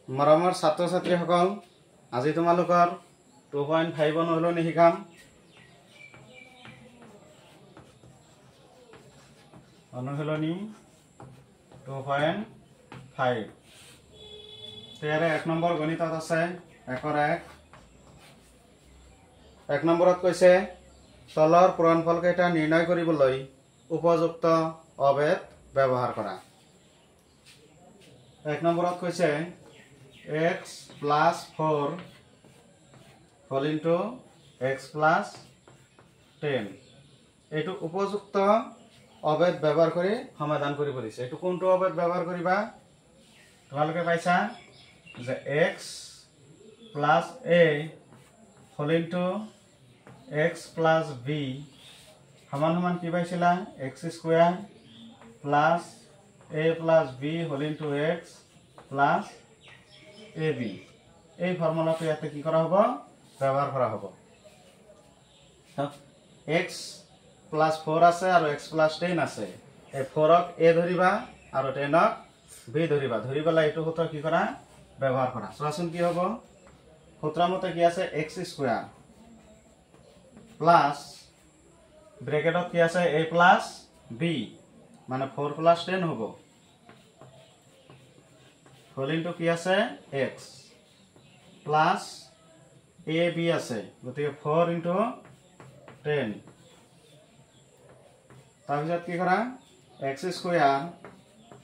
মৰমৰ ছাত্ৰ ছাত্ৰীসকল, আজি তোমালোকৰ 2.5 অনুশীলনী শিকাম। অনুশীলনী 2.5 তেৰে 1 নম্বৰ গণিতত আছে 1 নম্বৰত কৈছে তলৰ পূৰণফল কেইটা নিৰ্ণয় কৰিবলৈ উপযুক্ত অভেদ ব্যৱহাৰ কৰা। 1 নম্বৰত কৈছে x plus 4 whole into x plus 10 এইটো উপযুক্ত অভেদ ব্যৱহাৰ কৰি সমাধান কৰিব দিছে। এইটো কোনটো অভেদ ব্যৱহাৰ কৰিবা? তোমালোকে পাইছা যে x plus a whole into x plus b সমান সমান কি পাইছিলা? x square plus a plus b whole into x plus ab এই ফর্মুলাটো ইয়াতে কি করা হ'ব? ব্যবহার করা হ'ব। x plus 4 আছে আৰু x plus 10 আছে। এই 4ক a ধৰিবা আৰু 10ক b ধৰিবা। ধৰি পেলাই এইটো সূত্ৰ কি কৰা? ব্যবহাৰ কৰা। চোৱাচোন কি হ'ব? সূত্ৰ মতে কি আছে? x square plus ব্ৰেকেটত কি আছে? a plus b মানে 4 plus 10 হ'ব। whole into কি আছে? x plus a b আছে, গতিকে 4 into 10 তাৰপিছত কি কৰা? x square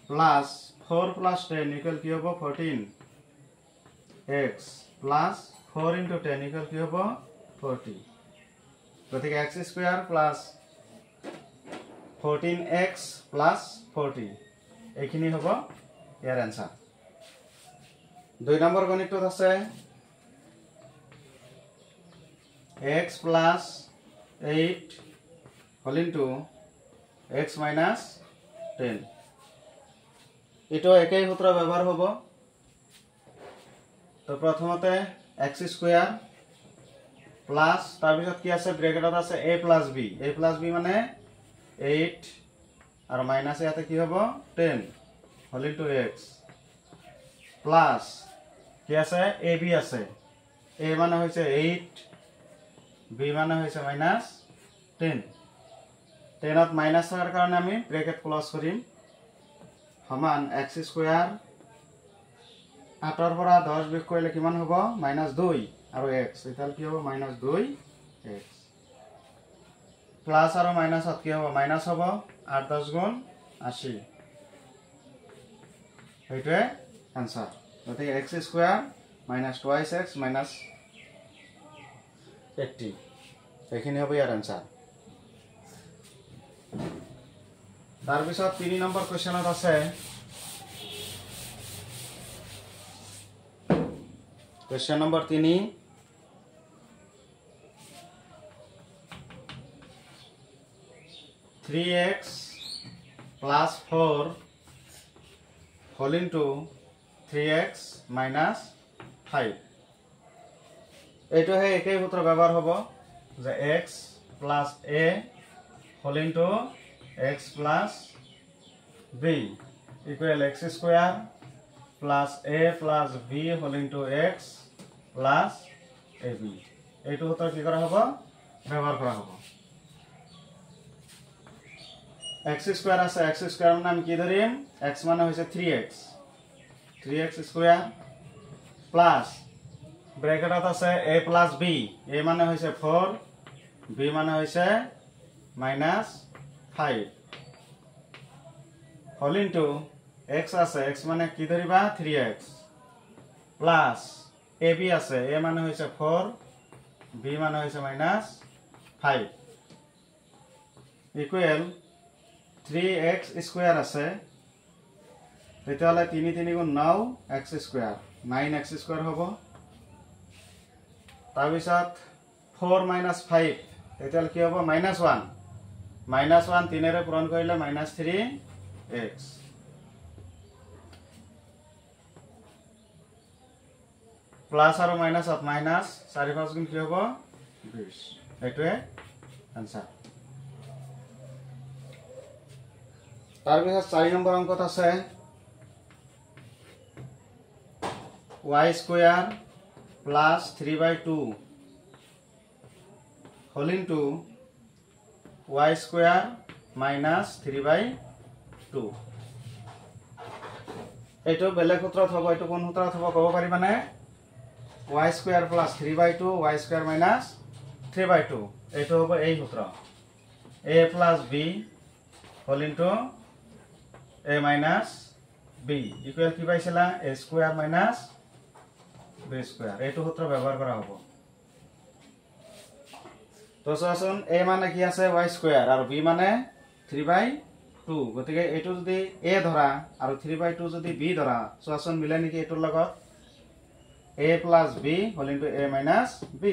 plus 4 plus 10 equal কি হ'ব? 14 x plus 4 into 10 equal কি হ'ব? 40 গতিকে x square plus 14x plus 40 এইখিনি হ'ব ইয়াৰ এনসাৰ। 2 নম্বৰ গণিতত আছে x plus 8 whole into x minus 10 এটো একেই সূত্ৰ ব্যৱহাৰ হ'ব। তো প্ৰথমতে x square plus তাৰপিছত কি আছে? ব্ৰেকেটত আছে a plus b। a plus b মানে 8 আৰু মাইনাস ইয়াতে কি হ'ব? 10 whole into x plus কি আছে? ab আছে। a মানে হৈছে 8 b মানে হৈছে মাইনাস 10 10ত মাইনাস হোৱাৰ কাৰণে আমি ব্ৰেকেট ক্লোজ কৰিম। সমান x স্কয়াৰ 8ৰ পৰা 10 বিয়োগ কৰিলে কিমান হ'ব? -2 আৰু x ইতাল কি হ'ব? -2x প্লাস আৰু মাইনাসত কি হ'ব? মাইনাস হ'ব। 8 10 গুণ 80 এইটোৱে আনসাৰ। গতিকে x স্কয়াৰ -2x -80 এইখিনি হ'ব ইয়াৰ আনসাৰ। তাৰপিছত 3 নম্বৰ কোৱেশ্চনত আছে question number 3 3x plus 4 whole into 3x minus 5 এইটো হে একেই সূত্ৰ ব্যৱহাৰ হ'ব যে x plus a whole into x plus b equal x square plus a plus b whole into x plus ab এইটো সূত্ৰ কি কৰা হ'ব? ব্যৱহাৰ কৰা হ'ব। x square আছে, x square মানে আমি কি ধৰিম? x মানে হৈছে 3x square plus ব্ৰেকেটত আছে a plus b a মানে হৈছে 4 b মানে হৈছে -5 whole into x আছে, x মানে কি ধৰিবা? 3x plus ab আছে, a মানে হৈছে 4 b মানে হৈছে -5 equal 3x square আছে, তেতিয়াহ'লে 3 3 গুণ 9 x square 9x square হ'ব। তাৰপিছত 4 - 5 তেতিয়াহ'লে কি হ'ব? -1 -1 3ৰে পূৰণ কৰিলে -3x প্লাস আৰু মাইনাসত মাইনাস 4 5 গুণ কি হ'ব? 20 এইটোৱে আনসাৰ। তাৰপিছত 4 নম্বৰ অংকত আছে y square plus 3/2 whole into y square minus 3/2 এইটো বেলেগ সূত্ৰত হ'ব এইটো কোন সূত্ৰত হ'ব ক'ব পাৰিবানে y square plus 3/2 y square minus 3/2 এইটো হ'ব এই সূত্ৰ a plus b whole into a minus b equal কি পাইছিলা a square minus b square এইটো সূত্ৰ ব্যৱহাৰ কৰা হ'ব তো চোৱাচোন a মানে কি আছে y square আৰু b মানে 3/2 গতিকে এইটো যদি a ধৰা আৰু 3/2 যদি b ধৰা চোৱাচোন মিলে নেকি এইটোৰ লগত a plus b whole into a minus b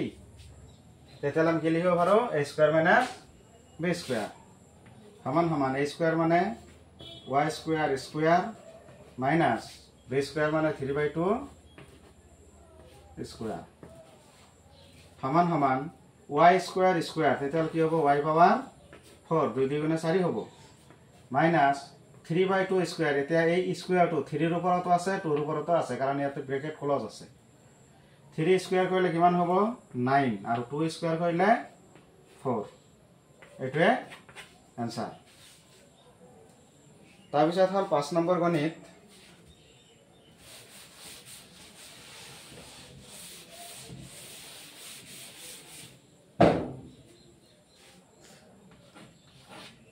তেতিয়াহ'লে আমি কি লিখিব পাৰো a square minus b square সমান সমান a square মানে y square square minus b square মানে 3/2 square সমান সমান y square square তেতিয়াহ'লে কি হ'ব y power 4 2 2 4 হ'ব minus 3/2 square এতিয়া এই square টো 3 ৰ ওপৰতো আছে 2 ৰ ওপৰতো আছে কাৰণ ইয়াতে ব্ৰেকেট ক্লোজ আছে 3 স্কয়াৰ কৰিলে কিমান হ'ব 9 আৰু 2 স্কয়াৰ কৰিলে 4 এটোৱে आंसर তাৰ পিছত হল 5 নম্বৰ গণিত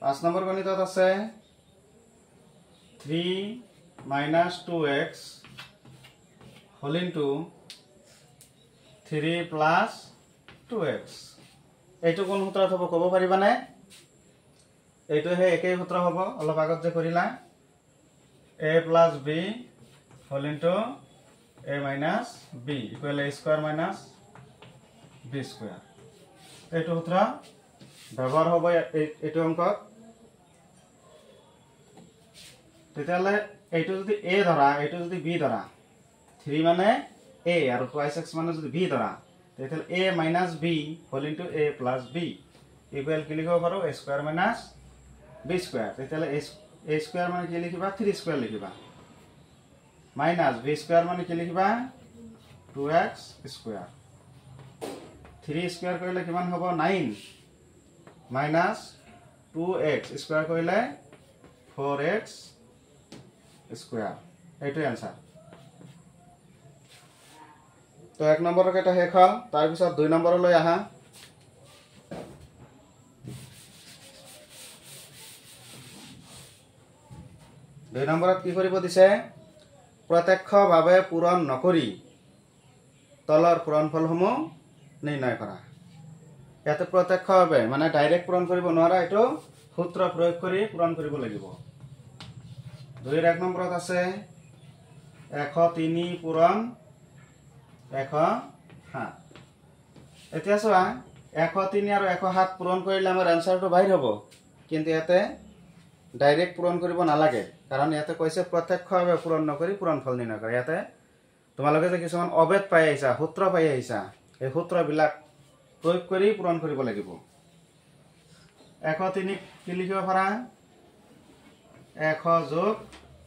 पाँच नंबर गणितत আছে 3 minus 2x whole into 3 plus 2x এইটো কোন সূত্ৰত হ'ব ক'ব পাৰিবানে এইটো হে একেই সূত্ৰ হ'ব অলপ আগত যে কৰিলা a plus b whole into a minus b equal a square minus b square এইটো সূত্ৰ ব্যৱহাৰ হ'ব এইটো অংকত তেতিয়ালে এইটো যদি a ধৰা এইটো যদি b ধৰা 3 মানে a আৰু twice x মানে যদি b ধৰা তেতিয়ালে a minus b whole into a plus b equal কি লিখিব পাৰো a square minus b square তেতিয়ালে a square মানে কি লিখিবা 3 square লিখিবা minus b square মানে কি লিখিবা 2x square 3 square কৰিলে কিমান হ'ব 9 minus 2x square কৰিলে 4x square এইটো आंसर তো এক নম্বৰ কেটা শেষ হল তাৰ পিছত দুই নম্বৰলৈ আহা দুই নম্বৰত কি কৰিব দিছে প্ৰত্যক্ষভাৱে পূৰণ নকৰি তলৰ পূৰণফলসমূহ নিৰ্ণয় কৰা ইয়াতে প্ৰত্যক্ষভাৱে মানে ডাইৰেক্ট পূৰণ কৰিব নোৱাৰা এটো সূত্ৰ প্ৰয়োগ কৰি পূৰণ কৰিব লাগিব দুই এক নম্বৰত আছে 103 পূৰণ 107 এতিয়া চোৱা 103 আৰু 107 পূৰণ কৰিলে আমাৰ आंसरটো বাহিৰ হ'ব কিন্তু ইয়াতে ডাইৰেক্ট পূৰণ কৰিব নালাগে কাৰণ ইয়াতে কৈছে প্ৰত্যক্ষভাৱে পূৰণ নকৰি পূৰণফল নিৰ্ণয় কৰা ইয়াতে তোমালোকে যে কিছুমান অবেদ পাই আহিছা সূত্ৰ পাই আহিছা এই সূত্ৰবিলাক প্ৰয়োগ কৰি পূৰণ কৰিব লাগিব 103 কি লিখিব পাৰা 100 যোগ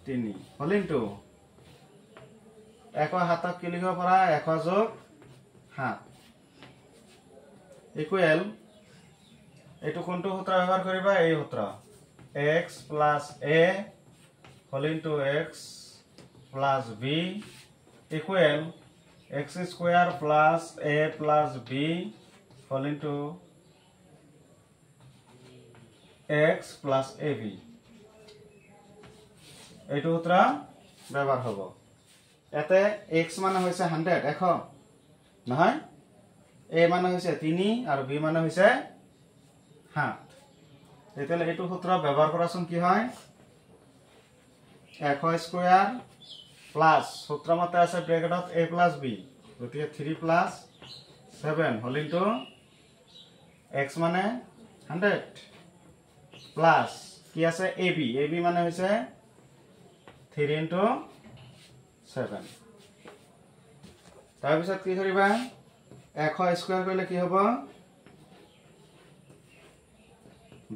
3 হল ইনটু 107 কি লিখিব পাৰা 100 যোগ 7 ইকুৱেল এটো কোনটো সূত্ৰ ব্যৱহাৰ কৰিবা এই সূত্ৰ x plus a whole into x plus b equal x square plus a plus b whole into x plus ab এইটো সূত্ৰ ব্যৱহাৰ হ'ব এতে x মানে হৈছে 100 100 নহয় a মানে হৈছে 3 আৰু b মানে হৈছে 7 তেতিয়ালে এইটো সূত্ৰ ব্যৱহাৰ কৰাচোন কি হয় 100 স্কয়াৰ প্লাস সূত্ৰ মতে আছে ব্ৰেকেটত a plus b গতিকে 3 plus 7 whole into x মানে 100 প্লাস কি আছে ab ab মানে হৈছে 3 into 7 তাৰ পিছত কি কৰিবা 100 স্কয়াৰ কৰিলে কি হ'ব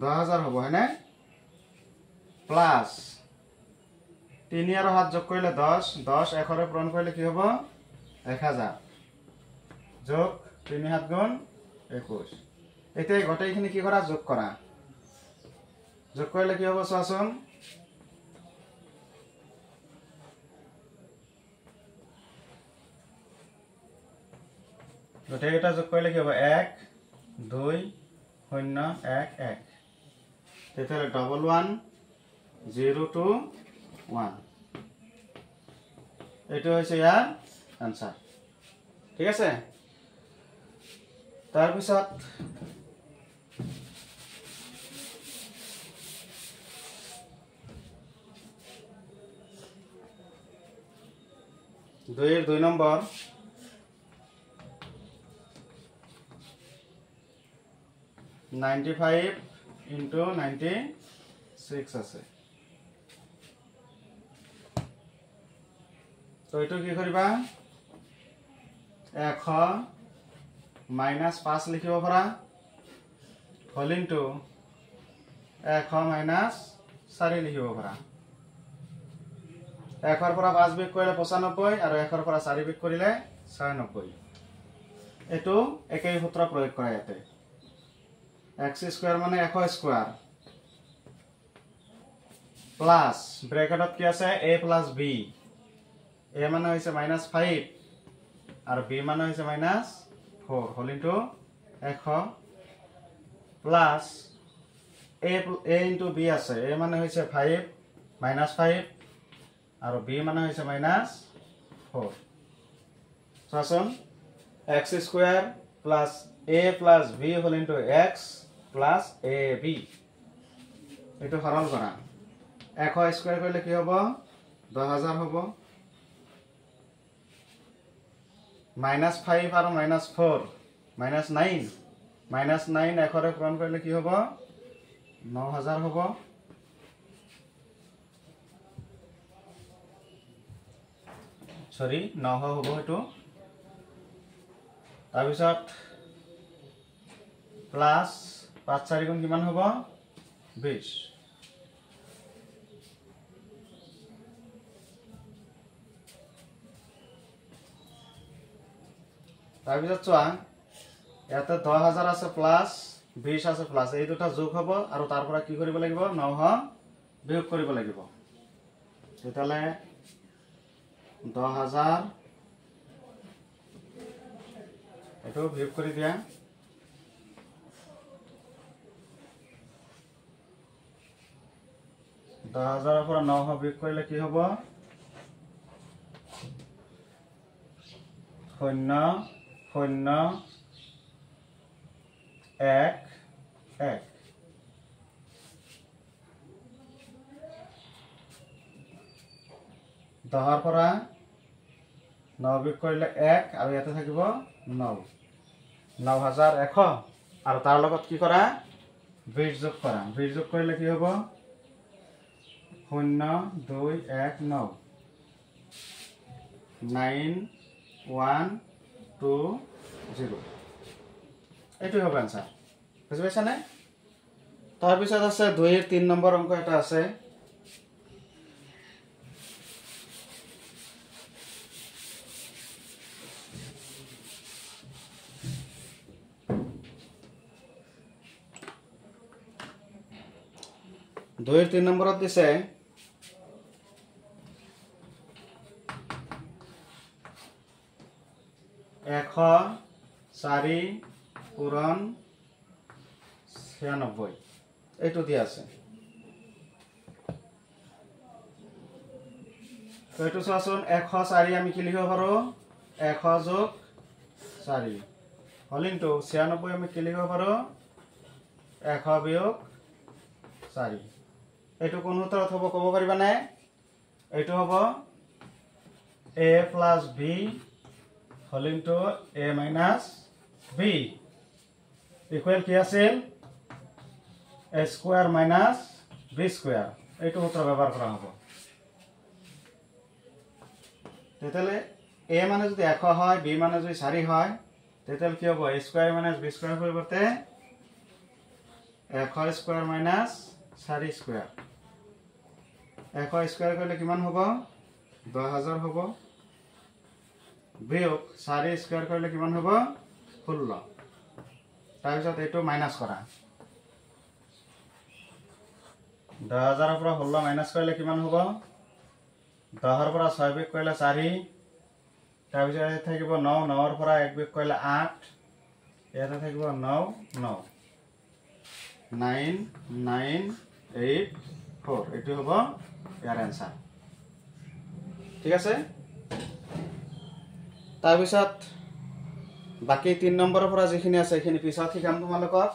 10000 হ'ব হয়নে প্লাস 3 আৰু 7 যোগ কৰিলে 10 10 1 ৰে পূৰণ কৰিলে কি হ'ব 1000 যোগ 3 7 গুণ 21 এতিয়া গোটেইখিনি কি কৰা যোগ কৰা যোগ কৰিলে কি হ'ব চোৱাচোন গোটেইটা যোগ কৰিলে কি হ'ব 1 2 0 1 1 তেতিয়াহ'লে 1102 এইটো হৈছে ইয়াৰ আনসাৰ ঠিক আছে তাৰপিছত দুই নম্বৰ 95 into 96 আছে তো এইটো কি কৰিবা 100 minus 5 লিখিব পাৰা whole into 100 minus 4 লিখিব পাৰা 1 ৰ পৰা 5 বিয়োগ কৰিলে 95 আৰু 1 ৰ পৰা 4 বিয়োগ কৰিলে 96 এটো একেই সূত্ৰ প্ৰয়োগ কৰা ইয়াতে x স্কয়ার মানে 100 স্কয়ার প্লাস ব্র্যাকেটত কি আছে a plus b a মানে হইছে -5 আর b মানে হইছে -4 whole into 100 plus a into b আছে a মানে হইছে 5 -5 আর b মানে হইছে -4 সসন x square plus a plus b whole into x plus ab এটো সরল করা 100 স্কয়ার করলে কি হবে 10000 হবে -5 আর -4 -9 -9 100 এ পূরণ করলে কি হবে 9000 হবে সরি 900 হবে এটো তাৰপিছত প্লাস 5 4 গুণ কিমান হ'ব 20 তাৰপিছত চোৱা ইয়াতে 10000 আছে প্লাস 20 আছে প্লাস এই দুটা যোগ হ'ব আৰু তাৰ পৰা কি কৰিব লাগিব 900 বিয়োগ কৰিব লাগিব তেতিয়ালে 10000 এটো বিয়োগ কৰি দিয়া 10000 ৰ পৰা 900 বিয়োগ কৰিলে কি হ'ব 0 0 1 1 10 ৰ পৰা 9 বিয়োগ কৰিলে 1 আৰু ইয়াতে থাকিব 9 9100 আৰু তাৰ লগত কি কৰা 20 যোগ কৰা 20 যোগ কৰিলে কি হ'ব 0 2 1 9 9 1 2 0 এইটো হবে आंसर বুঝি পাইছা নে তাৰ পিছত আছে 2 এৰ 3 নম্বৰ অংক এটা আছে দুই এর 3 নম্বরত দিছে এশ 4 পূরণ 96 এইটো দিয়া আছে তো এইটো চাচোন 104 আমি কি লিখিব পাৰো 100 যোগ 4 হল ইনটু 96 আমি কি লিখিব পাৰো 100 বিয়োগ 4 এইটো কোন সূত্ৰত হ'ব ক'ব পাৰিবা নে এইটো হ'ব a plus b whole into a minus b equal কি আছিল a square minus b square এইটো সূত্র ব্যবহার করা হ'ব তেতিয়ালে a মানে যদি 100 হয় b মানে যদি 4 হয় তেতিয়ালে কি হ'ব a square minus b square পরিবর্তে 100 square minus 4 square 100 square করলে কিমান হ'ব 10000 হ'ব বিয়োগ 4 স্কয়ার কৰিলে কিমান হ'ব 16 তাৰ পিছত এটো মাইনাস কৰা 10000 ৰ পৰা 16 মাইনাস কৰিলে কিমান হ'ব 10 ৰ পৰা 6 বিয়োগ কৰিলে 4 তাৰ পিছত থাকিব 9 9 ৰ পৰা 1 বিয়োগ কৰিলে 8 এটা থাকিব 9 9 9 9 8 4 এটো হ'ব ইয়াৰ आंसर ঠিক আছে তাৰ পিছত বাকি 3 নম্বৰৰ পৰা যিখিনি আছে এইখিনি পিছত শিকাম তোমালোকক